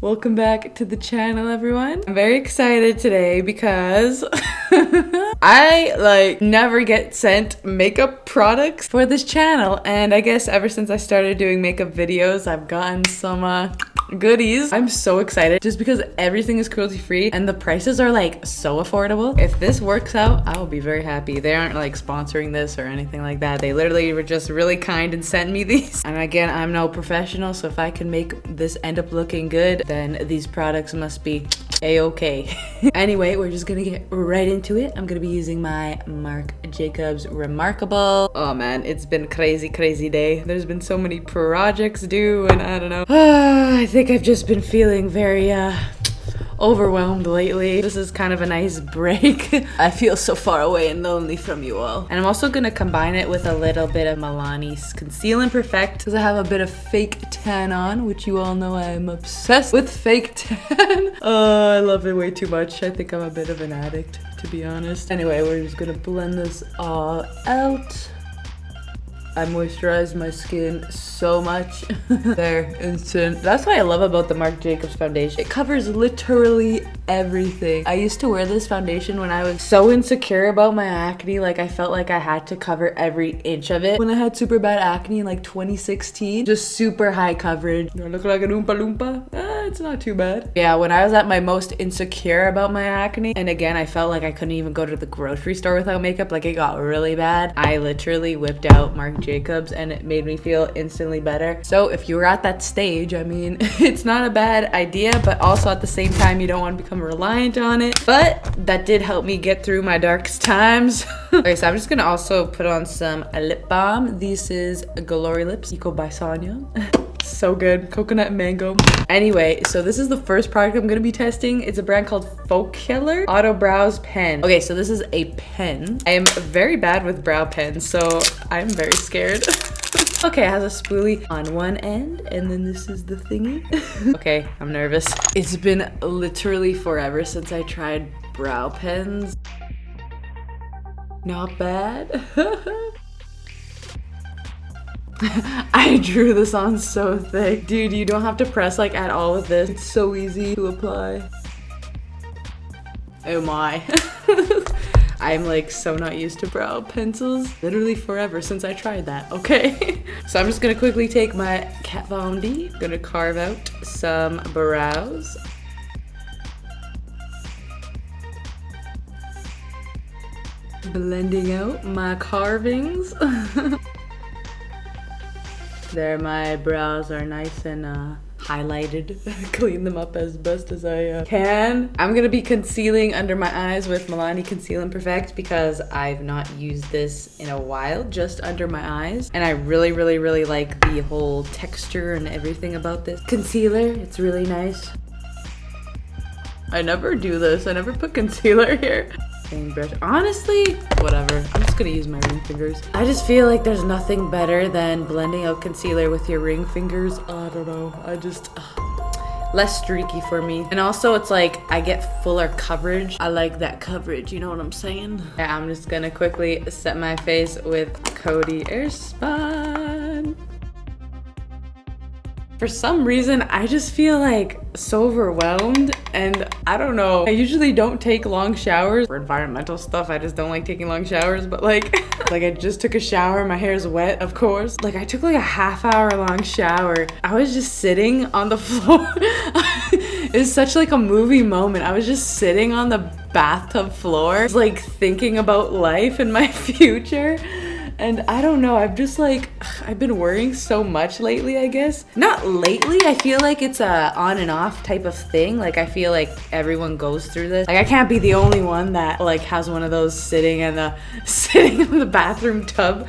Welcome back to the channel, everyone. I'm very excited today because I never get sent makeup products for this channel, and I guess ever since I started doing makeup videos, I've gotten some goodies. I'm so excited just because everything is cruelty free and the prices are like so affordable. If this works out, I will be very happy. They aren't like sponsoring this or anything like that. They literally were just really kind and sent me these. And again, I'm no professional, so if I can make this end up looking good, then these products must be a-okay. Anyway, we're just gonna get right into it. I'm gonna be using my Marc Jacobs Remarkable. Oh man, it's been a crazy day. There's been so many projects due and I don't know. I think I've just been feeling very overwhelmed lately. This is kind of a nice break. I feel so far away and lonely from you all. And I'm also gonna combine it with a little bit of Milani's Conceal and Perfect because I have a bit of fake tan on, which you all know I'm obsessed with fake tan. Oh, I love it way too much. I think I'm a bit of an addict, to be honest. Anyway, we're just gonna blend this all out. I moisturize my skin so much. There, instant. That's what I love about the Marc Jacobs foundation. It covers literally everything. I used to wear this foundation when I was so insecure about my acne. Like I felt like I had to cover every inch of it. When I had super bad acne in like 2016, just super high coverage. Do I look like an Oompa Loompa? It's not too bad. Yeah, when I was at my most insecure about my acne, and again, I felt like I couldn't even go to the grocery store without makeup, like it got really bad, I literally whipped out Marc Jacobs and it made me feel instantly better. So if you were at that stage, I mean, it's not a bad idea, but also at the same time, you don't want to become reliant on it. But that did help me get through my darkest times. Okay, so I'm just gonna also put on some lip balm. This is Glowy Lips Eco by Sonya. So good, coconut and mango. Anyway, so this is the first product I'm gonna be testing. It's a brand called FOCALLURE Auto Brows Pen. Okay, so this is a pen. I am very bad with brow pens, so I'm very scared. Okay, it has a spoolie on one end, and then this is the thingy. Okay, I'm nervous. It's been literally forever since I tried brow pens. Not bad. I drew this on so thick. Dude, you don't have to press like at all with this. It's so easy to apply. Oh my. I'm like so not used to brow pencils. Literally forever since I tried that, okay? So I'm just gonna quickly take my Kat Von D. Gonna carve out some brows. Blending out my carvings. There, my brows are nice and highlighted. Clean them up as best as I can. I'm gonna be concealing under my eyes with Milani Conceal and Perfect because I've not used this in a while, just under my eyes. And I really like the whole texture and everything about this concealer. It's really nice. I never do this. I never put concealer here. Brush. Honestly, whatever. I'm just gonna use my ring fingers. I just feel like there's nothing better than blending out concealer with your ring fingers. I don't know. I just less streaky for me. And also it's like I get fuller coverage. I like that coverage, you know what I'm saying? Yeah, I'm just gonna quickly set my face with Coty Airspun. For some reason, I just feel like so overwhelmed and I don't know. I usually don't take long showers. For environmental stuff, I just don't like taking long showers, but like I just took a shower, my hair's wet, of course. Like I took like a half-hour long shower. I was just sitting on the floor. It was such like a movie moment. I was just sitting on the bathtub floor, like thinking about life and my future. And I don't know, I've just like, I've been worrying so much lately, I guess. Not lately, I feel like it's a on and off type of thing. Like I feel like everyone goes through this. Like I can't be the only one that like has one of those sitting in the bathroom tub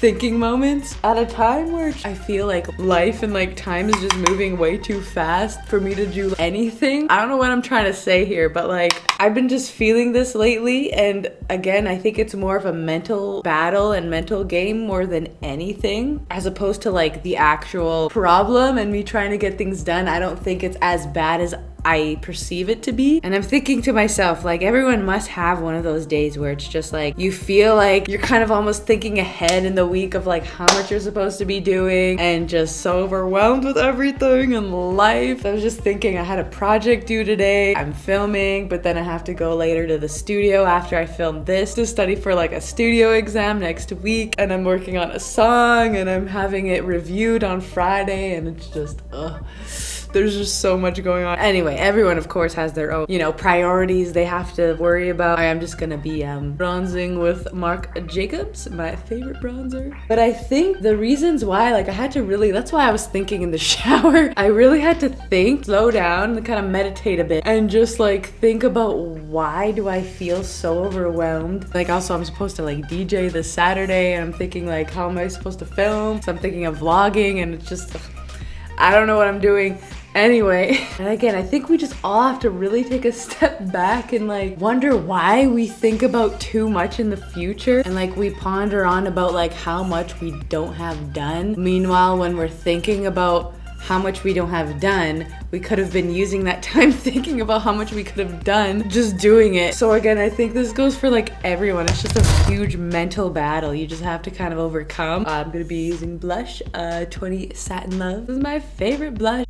thinking moments at a time where I feel like life and like time is just moving way too fast for me to do anything. I don't know what I'm trying to say here, but like I've been just feeling this lately, and again, I think it's more of a mental battle and mental game more than anything, as opposed to like the actual problem and me trying to get things done. I don't think it's as bad as I perceive it to be. And I'm thinking to myself, like, everyone must have one of those days where it's just like you feel like you're kind of almost thinking ahead in the week of like how much you're supposed to be doing and just so overwhelmed with everything in life. I was just thinking I had a project due today. I'm filming, but then I have to go later to the studio after I film this to study for like a studio exam next week. And I'm working on a song and I'm having it reviewed on Friday, and it's just, there's just so much going on. Anyway, everyone of course has their own, you know, priorities they have to worry about. I am just gonna be bronzing with Marc Jacobs, my favorite bronzer. But I think the reasons why, like, I had to really, that's why I was thinking in the shower. I really had to think, slow down, and kind of meditate a bit and just like think about why do I feel so overwhelmed. Like, also I'm supposed to like DJ this Saturday, and I'm thinking like, how am I supposed to film? So I'm thinking of vlogging, and it's just, I don't know what I'm doing. Anyway, and again, I think we just all have to really take a step back and like wonder why we think about too much in the future, and like we ponder on about like how much we don't have done. Meanwhile, when we're thinking about how much we don't have done, we could have been using that time thinking about how much we could have done just doing it. So again, I think this goes for like everyone. It's just a huge mental battle you just have to kind of overcome. I'm gonna be using blush, 20 Satin Love. This is my favorite blush.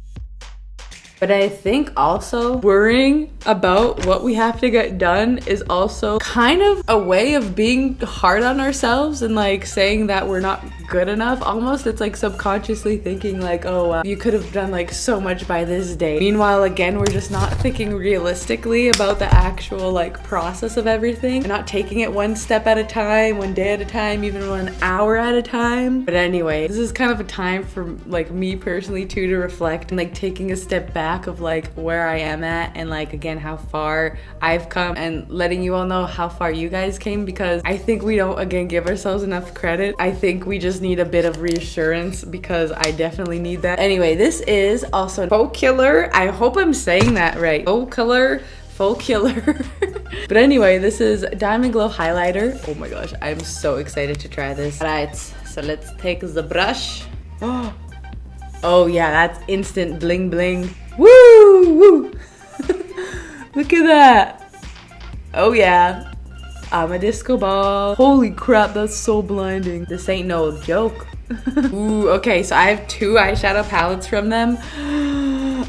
But I think also worrying about what we have to get done is also kind of a way of being hard on ourselves and like saying that we're not good enough. Almost, it's like subconsciously thinking like, oh, you could have done like so much by this day. Meanwhile, again, we're just not thinking realistically about the actual like process of everything and not taking it one step at a time, one day at a time, even 1 hour at a time. But anyway, this is kind of a time for like me personally too to reflect and like taking a step back of like where I am at and like again how far I've come, and letting you all know how far you guys came, because I think we don't again give ourselves enough credit. I think we just need a bit of reassurance, because I definitely need that. Anyway, this is also FOCALLURE. I hope I'm saying that right. FOCALLURE. But anyway, this is Diamond Glow highlighter. Oh my gosh, I'm so excited to try this. All right, so let's take the brush. Oh yeah, that's instant bling bling. Woo! Woo! Look at that. Oh yeah. I'm a disco ball. Holy crap, that's so blinding. This ain't no joke. Ooh, okay, so I have 2 eyeshadow palettes from them.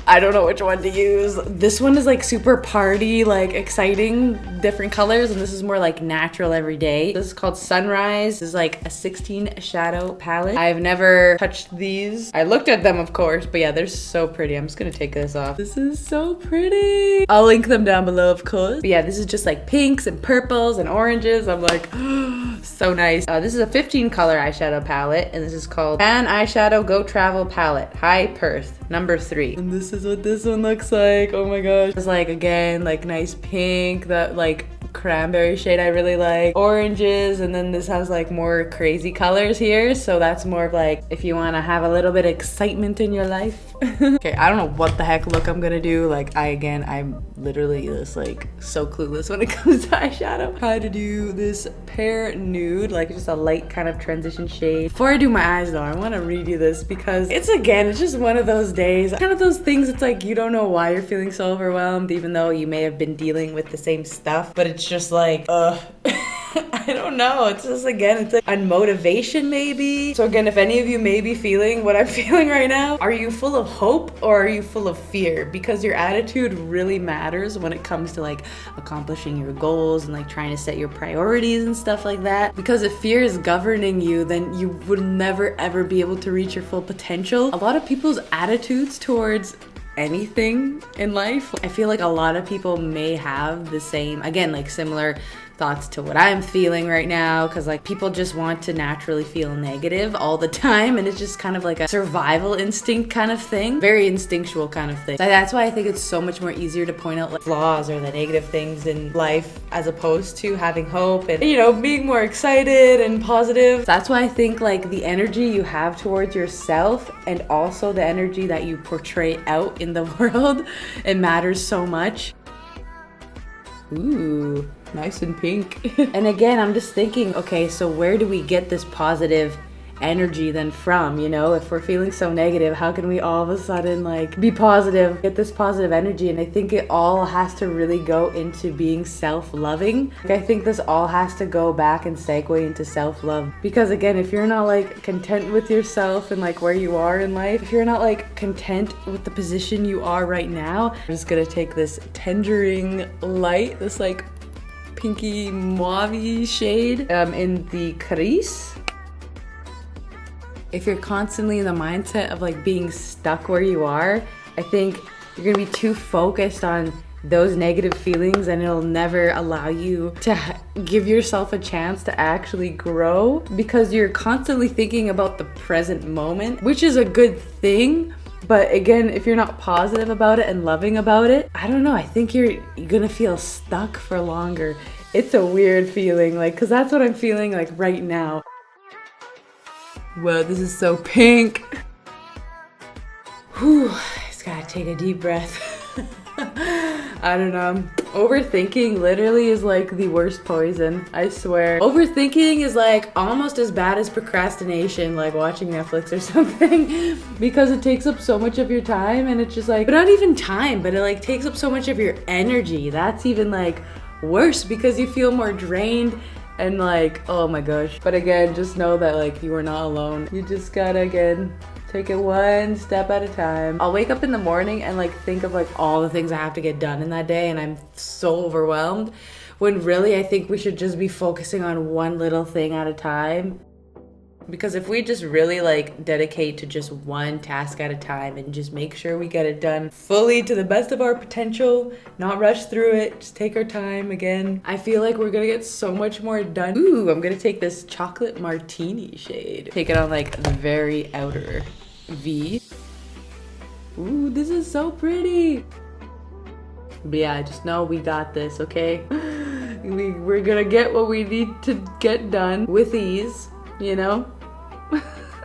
I don't know which one to use. This one is like super party, like exciting, different colors, and this is more like natural everyday. This is called Sunrise. This is like a 16 shadow palette. I've never touched these. I looked at them, of course, but yeah, they're so pretty. I'm just gonna take this off. This is so pretty. I'll link them down below, of course. But yeah, this is just like pinks and purples and oranges. I'm like, so nice. This is a 15 color eyeshadow palette, and this is called Pan Eyeshadow Go Travel Palette, High Perth, number 3. And this is what this one looks like. Oh my gosh. It's like, again, like nice pink, that like cranberry shade I really like, oranges, and then this has like more crazy colors here, so that's more of like if you want to have a little bit of excitement in your life. Okay, I don't know what the heck look I'm gonna do. Like, I'm literally just like so clueless when it comes to eyeshadow. How to do this pear nude, like just a light kind of transition shade. Before I do my eyes though, I want to read you this, because it's just one of those days, kind of those things. It's like you don't know why you're feeling so overwhelmed, even though you may have been dealing with the same stuff, but it's just like I don't know, it's just, again, it's like unmotivation maybe. So again, if any of you may be feeling what I'm feeling right now, are you full of hope or are you full of fear? Because your attitude really matters when it comes to like accomplishing your goals and like trying to set your priorities and stuff like that. Because if fear is governing you, then you would never ever be able to reach your full potential. A lot of people's attitudes towards anything in life, I feel like a lot of people may have the same, again, like similar thoughts to what I'm feeling right now, because like people just want to naturally feel negative all the time, and it's just kind of like a survival instinct kind of thing, very instinctual kind of thing. So that's why I think it's so much more easier to point out like flaws or the negative things in life as opposed to having hope and, you know, being more excited and positive. That's why I think like the energy you have towards yourself and also the energy that you portray out in the world, it matters so much. Ooh, nice and pink. And again, I'm just thinking, okay, so where do we get this positive energy than from, you know? If we're feeling so negative, how can we all of a sudden like be positive, get this positive energy? And I think it all has to really go into being self-loving. Like, I think this all has to go back and segue into self-love, because again, if you're not like content with yourself and like where you are in life, if you're not like content with the position you are right now, I'm just gonna take this Tendering Light, this like pinky mauve shade in the crease. If you're constantly in the mindset of like being stuck where you are, I think you're gonna be too focused on those negative feelings, and it'll never allow you to give yourself a chance to actually grow, because you're constantly thinking about the present moment, which is a good thing. But again, if you're not positive about it and loving about it, I don't know, I think you're gonna feel stuck for longer. It's a weird feeling, like, cause that's what I'm feeling like right now. Whoa, this is so pink. Whew, just gotta take a deep breath. I don't know. Overthinking literally is like the worst poison, I swear. Overthinking is like almost as bad as procrastination, like watching Netflix or something, because it takes up so much of your time, and it's just like, but not even time, but it like takes up so much of your energy. That's even like worse, because you feel more drained and like, oh my gosh. But again, just know that like you are not alone. You just gotta, again, take it one step at a time. I'll wake up in the morning and like think of like all the things I have to get done in that day, and I'm so overwhelmed, when really I think we should just be focusing on one little thing at a time. Because if we just really like dedicate to just one task at a time and just make sure we get it done fully to the best of our potential, not rush through it, just take our time, again, I feel like we're gonna get so much more done. Ooh, I'm gonna take this Chocolate Martini shade. Take it on like the very outer V. Ooh, this is so pretty. But yeah, just know we got this, okay? We're gonna get what we need to get done with ease, you know?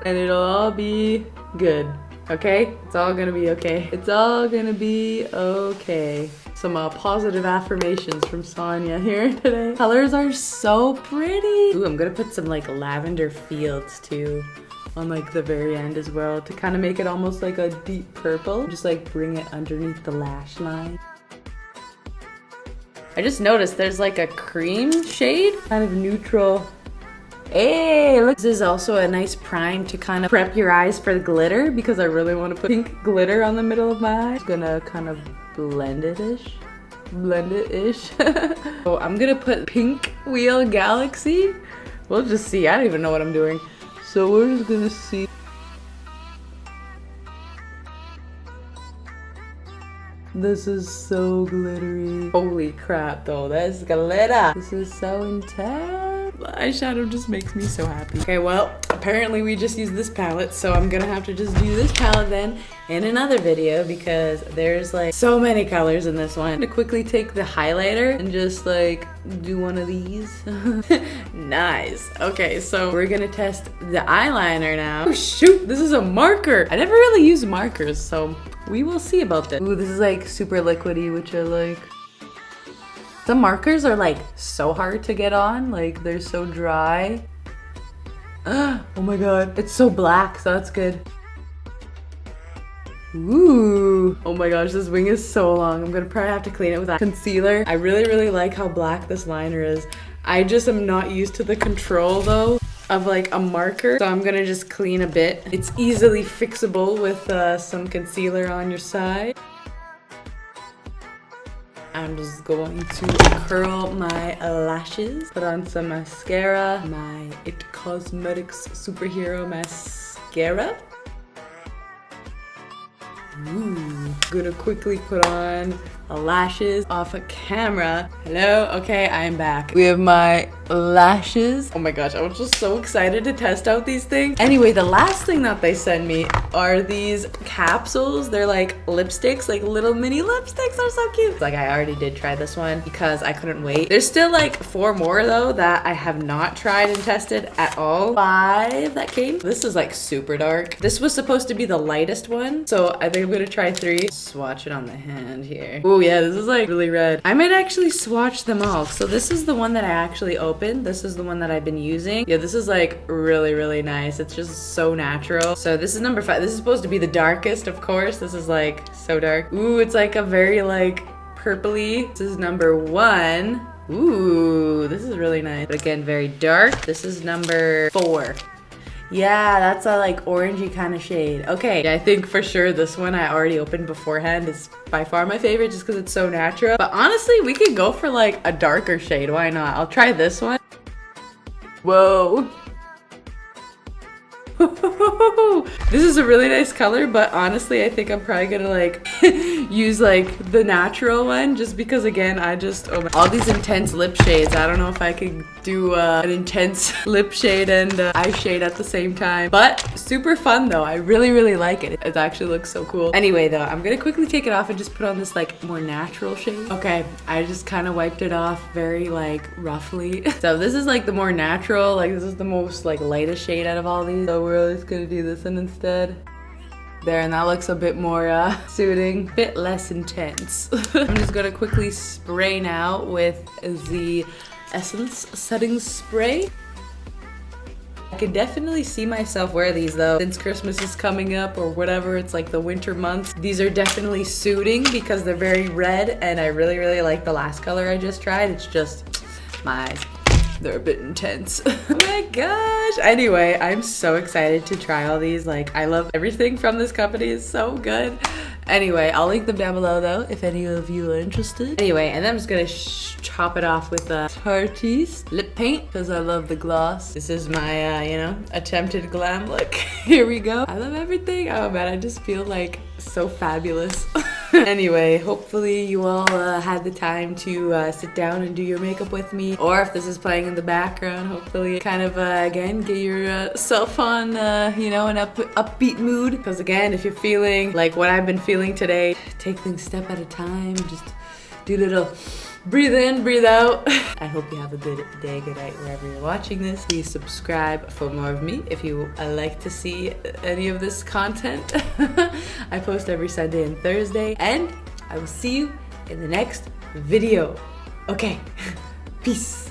And it'll all be good, okay? It's all gonna be okay. It's all gonna be okay. Some positive affirmations from Sonya here today. Colors are so pretty. Ooh, I'm gonna put some like lavender fields too on like the very end as well, to kind of make it almost like a deep purple. Just like bring it underneath the lash line. I just noticed there's like a cream shade, kind of neutral. Hey, look, this is also a nice prime to kind of prep your eyes for the glitter, because I really want to put pink glitter on the middle of my eye. I'm gonna kind of blend it-ish. So I'm gonna put Pink Wheel Galaxy. We'll just see, I don't even know what I'm doing. So we're just gonna see. This is so glittery. Holy crap though, that's glitter. This is so intense. The eyeshadow just makes me so happy. Okay, well, apparently we just used this palette, so I'm gonna have to just do this palette then in another video, because there's like so many colors in this one. I'm gonna quickly take the highlighter and just like do one of these. Nice. Okay, so we're gonna test the eyeliner now. Oh shoot, this is a marker. I never really use markers, so we will see about this. Ooh, this is like super liquidy, which I like. Some markers are like so hard to get on, like they're so dry. Oh my god, it's so black, so that's good. Ooh, oh my gosh, this wing is so long. I'm gonna probably have to clean it with that concealer. I really like how black this liner is. I just am not used to the control though of like a marker, so I'm gonna just clean a bit. It's easily fixable with some concealer on your side. I'm just going to curl my lashes, put on some mascara, my It Cosmetics Superhero Mascara. Ooh, gonna quickly put on lashes off a camera. Hello, okay, I am back. We have my lashes. Oh my gosh, I was just so excited to test out these things. Anyway, the last thing that they sent me are these capsules. They're like lipsticks, like little mini lipsticks. They're so cute. Like, I already did try this one because I couldn't wait. There's still like 4 more though that I have not tried and tested at all. 5 that came. This is like super dark. This was supposed to be the lightest one, so I think I'm I'm gonna try 3. Swatch it on the hand here. Oh yeah, this is like really red. I might actually swatch them all. So this is the one that I actually opened. This is the one that I've been using. Yeah, this is like really, really nice. It's just so natural. So this is number 5. This is supposed to be the darkest, of course. This is like so dark. Ooh, it's like a very like purpley. This is number 1. Ooh, this is really nice. But again, very dark. This is number 4. Yeah, that's a like orangey kind of shade. Okay, yeah, I think for sure this one I already opened beforehand is by far my favorite just because it's so natural. But honestly, we could go for like a darker shade. Why not? I'll try this one. Whoa. This is a really nice color, but honestly I think I'm probably gonna like use like the natural one just because again I just all these intense lip shades. I don't know if I could do an intense lip shade and eye shade at the same time, but super fun though. I really like it. It actually looks so cool. Anyway though, I'm gonna quickly take it off and just put on this like more natural shade. Okay, I just kind of wiped it off very like roughly. So this is like the more natural, like this is the most like lightest shade out of all these. So we're just gonna do this one instead. There, and that looks a bit more suiting, bit less intense. I'm just gonna quickly spray now with the Essence setting spray. I can definitely see myself wear these though. Since Christmas is coming up or whatever, it's like the winter months. These are definitely suiting because they're very red and I really like the last color I just tried. It's just my eyes. They're a bit intense. Oh my gosh. Anyway, I'm so excited to try all these. Like, I love everything from this company. It's so good. Anyway, I'll link them down below though, if any of you are interested. Anyway, and then I'm just gonna chop it off with a Tarte's lip paint because I love the gloss. This is my, you know, attempted glam look. Here we go. I love everything. Oh man, I just feel like so fabulous. Anyway, hopefully you all had the time to sit down and do your makeup with me, or if this is playing in the background, hopefully kind of again get yourself on you know, an upbeat mood, because again, if you're feeling like what I've been feeling today, take things step at a time, just do little breathe in, breathe out. I hope you have a good day, good night, wherever you're watching this. Please subscribe for more of me if you like to see any of this content. I post every Sunday and Thursday, and I will see you in the next video. Okay, peace.